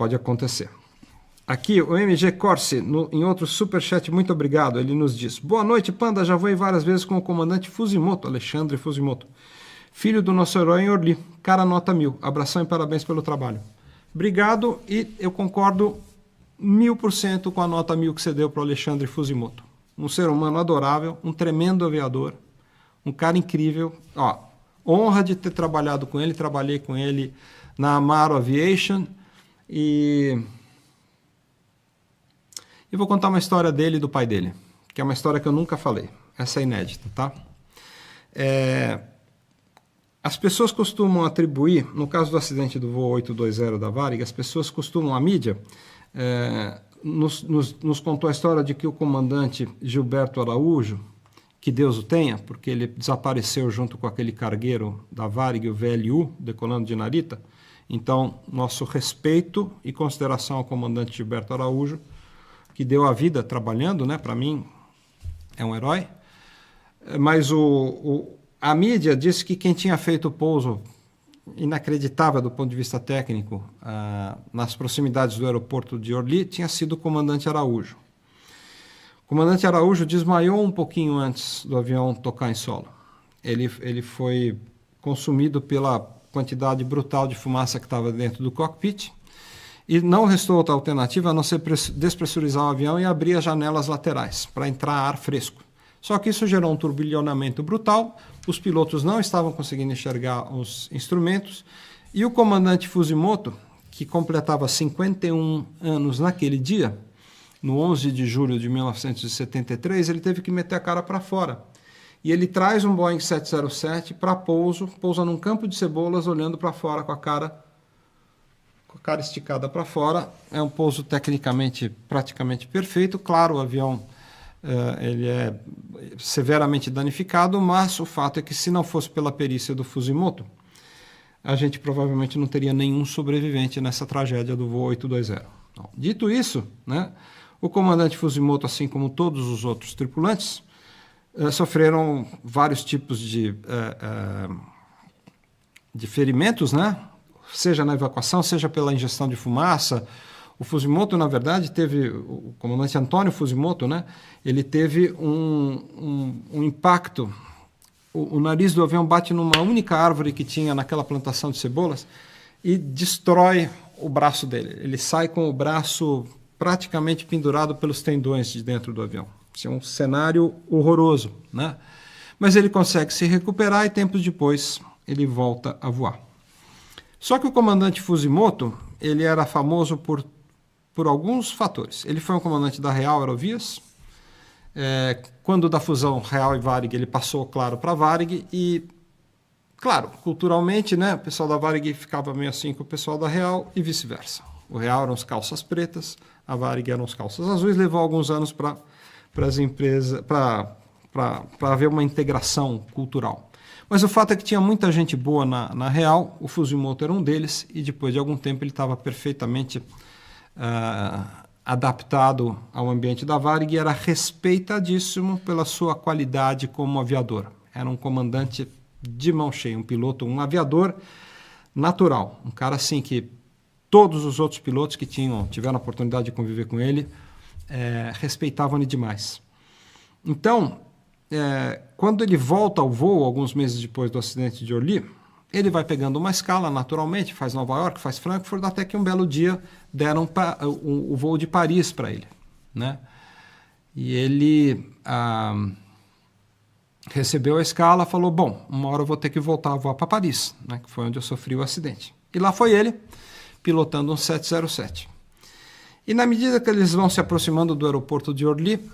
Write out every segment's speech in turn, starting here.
pode acontecer. Aqui, o MG Corsi, em outro superchat, muito obrigado, ele nos diz: boa noite, Panda, já voei várias vezes com o comandante Fusimoto, Alexandre Fusimoto, filho do nosso herói em Orly, cara nota 1000, abração e parabéns pelo trabalho. Obrigado, e eu concordo 1000% com a nota 1000 que você deu para o Alexandre Fusimoto. Um ser humano adorável, um tremendo aviador, um cara incrível. Ó, honra de ter trabalhado com ele, trabalhei com ele na Amaro Aviation e vou contar uma história dele e do pai dele, que é uma história que eu nunca falei. Essa é inédita, tá? As pessoas costumam atribuir, no caso do acidente do voo 820 da Varig, as pessoas costumam, a mídia, nos contou a história de que o comandante Gilberto Araújo, que Deus o tenha, porque ele desapareceu junto com aquele cargueiro da Varig, o VLU, decolando de Narita. Então, nosso respeito e consideração ao comandante Gilberto Araújo, que deu a vida trabalhando, né? Para mim, é um herói. Mas a mídia disse que quem tinha feito o pouso inacreditável do ponto de vista técnico nas proximidades do aeroporto de Orly tinha sido o comandante Araújo. O comandante Araújo desmaiou um pouquinho antes do avião tocar em solo. Ele foi consumido pela quantidade brutal de fumaça que estava dentro do cockpit e não restou outra alternativa a não ser despressurizar o avião e abrir as janelas laterais para entrar ar fresco. Só que isso gerou um turbilhonamento brutal, os pilotos não estavam conseguindo enxergar os instrumentos e o comandante Fusimoto, que completava 51 anos naquele dia, no 11 de julho de 1973, ele teve que meter a cara para fora. E ele traz um Boeing 707 para pousa num campo de cebolas, olhando para fora com a cara esticada para fora. É um pouso tecnicamente praticamente perfeito. Claro, o avião ele é severamente danificado, mas o fato é que se não fosse pela perícia do Fusimoto, a gente provavelmente não teria nenhum sobrevivente nessa tragédia do voo 820. Então, dito isso, né, o comandante Fusimoto, assim como todos os outros tripulantes, sofreram vários tipos de ferimentos, né? Seja na evacuação, seja pela ingestão de fumaça. O Fusimoto, na verdade, o comandante Antônio Fusimoto, né? Ele teve um impacto. O nariz do avião bate numa única árvore que tinha naquela plantação de cebolas e destrói o braço dele. Ele sai com o braço praticamente pendurado pelos tendões de dentro do avião. Isso é um cenário horroroso, né? Mas ele consegue se recuperar e tempos depois ele volta a voar. Só que o comandante Fusimoto, ele era famoso por alguns fatores. Ele foi um comandante da Real Aerovias. Quando da fusão Real e Varig, ele passou, claro, para a Varig e, claro, culturalmente, né, o pessoal da Varig ficava meio assim com o pessoal da Real e vice-versa. O Real eram os calças pretas, a Varig eram os calças azuis. Levou alguns anos para as empresas, para haver uma integração cultural. Mas o fato é que tinha muita gente boa na Real, o Fusimoto era um deles, e depois de algum tempo ele estava perfeitamente adaptado ao ambiente da Varig e era respeitadíssimo pela sua qualidade como aviador. Era um comandante de mão cheia, um piloto, um aviador natural, um cara assim que todos os outros pilotos que tiveram a oportunidade de conviver com ele respeitavam ele demais. Então, quando ele volta ao voo, alguns meses depois do acidente de Orly, ele vai pegando uma escala naturalmente, faz Nova York, faz Frankfurt, até que um belo dia deram o voo de Paris para ele, né? E ele recebeu a escala, falou, bom, uma hora eu vou ter que voltar a voar para Paris, né? Que foi onde eu sofri o acidente. E lá foi ele, pilotando um 707. E na medida que eles vão se aproximando do aeroporto de Orly,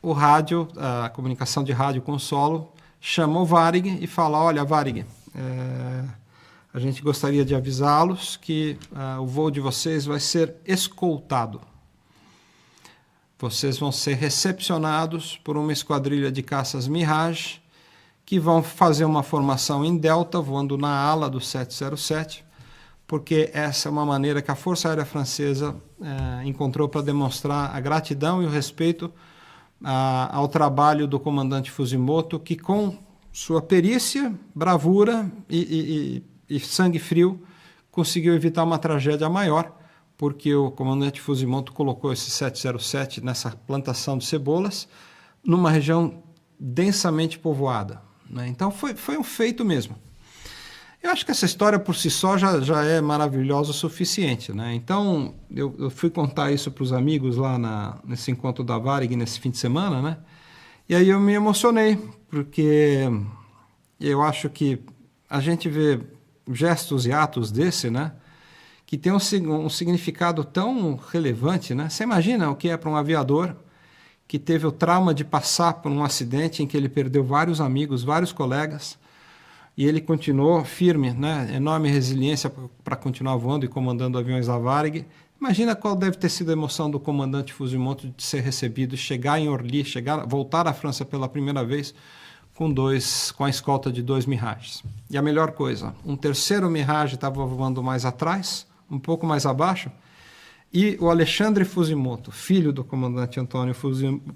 o rádio, a comunicação de rádio com o solo, chama o Varig e fala, olha, Varig, a gente gostaria de avisá-los que o voo de vocês vai ser escoltado. Vocês vão ser recepcionados por uma esquadrilha de caças Mirage que vão fazer uma formação em delta, voando na ala do 707, porque essa é uma maneira que a Força Aérea Francesa encontrou para demonstrar a gratidão e o respeito ao trabalho do comandante Fusimoto, que com sua perícia, bravura e sangue frio conseguiu evitar uma tragédia maior, porque o comandante Fujimoto colocou esse 707 nessa plantação de cebolas, numa região densamente povoada, né? Então foi um feito mesmo. Eu acho que essa história por si só já é maravilhosa o suficiente, né? Então eu fui contar isso para os amigos lá nesse encontro da Varig nesse fim de semana, né? E aí eu me emocionei, porque eu acho que a gente vê gestos e atos desse, né, que tem um significado tão relevante, né? Você imagina o que é para um aviador que teve o trauma de passar por um acidente em que ele perdeu vários amigos, vários colegas, e ele continuou firme, né? Enorme resiliência para continuar voando e comandando aviões da Varig. Imagina qual deve ter sido a emoção do comandante Fujimoto de ser recebido, chegar em Orly, voltar à França pela primeira vez com a escolta de 2 Mirages. E a melhor coisa, um terceiro Mirage estava voando mais atrás, um pouco mais abaixo, e o Alexandre Fujimoto, filho do comandante Antônio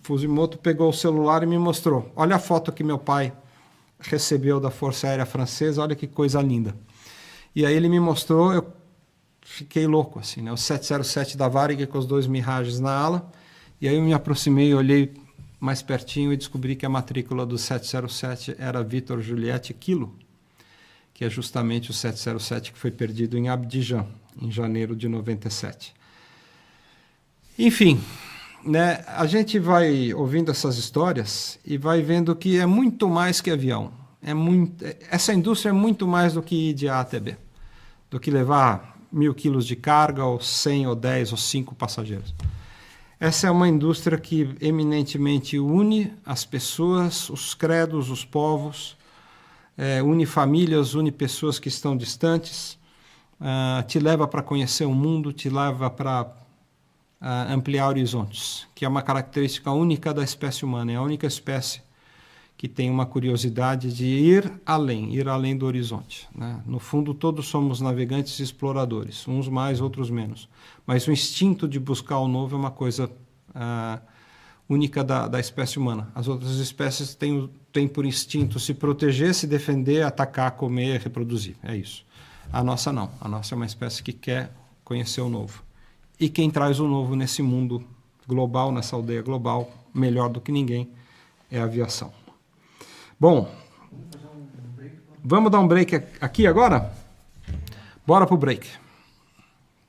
Fujimoto, pegou o celular e me mostrou. Olha a foto que meu pai recebeu da Força Aérea Francesa, olha que coisa linda. E aí ele me mostrou, eu fiquei louco, assim, né? O 707 da Varig com os 2 Mirages na ala, e aí eu me aproximei, olhei mais pertinho e descobri que a matrícula do 707 era Vitor Juliette Kilo, que é justamente o 707 que foi perdido em Abidjan, em janeiro de 97. Enfim, né, a gente vai ouvindo essas histórias e vai vendo que é muito mais que avião. Essa indústria é muito mais do que ir de A até B, do que levar 1.000 quilos de carga, ou 100, ou 10, ou 5 passageiros. Essa é uma indústria que eminentemente une as pessoas, os credos, os povos, une famílias, une pessoas que estão distantes, te leva para conhecer o mundo, te leva para ampliar horizontes, que é uma característica única da espécie humana, é a única espécie que tem uma curiosidade de ir além do horizonte, né? No fundo, todos somos navegantes e exploradores, uns mais, outros menos. Mas o instinto de buscar o novo é uma coisa única da espécie humana. As outras espécies têm por instinto se proteger, se defender, atacar, comer, reproduzir. É isso. A nossa não. A nossa é uma espécie que quer conhecer o novo. E quem traz o novo nesse mundo global, nessa aldeia global, melhor do que ninguém, é a aviação. Bom, vamos dar um break aqui agora? Bora pro break.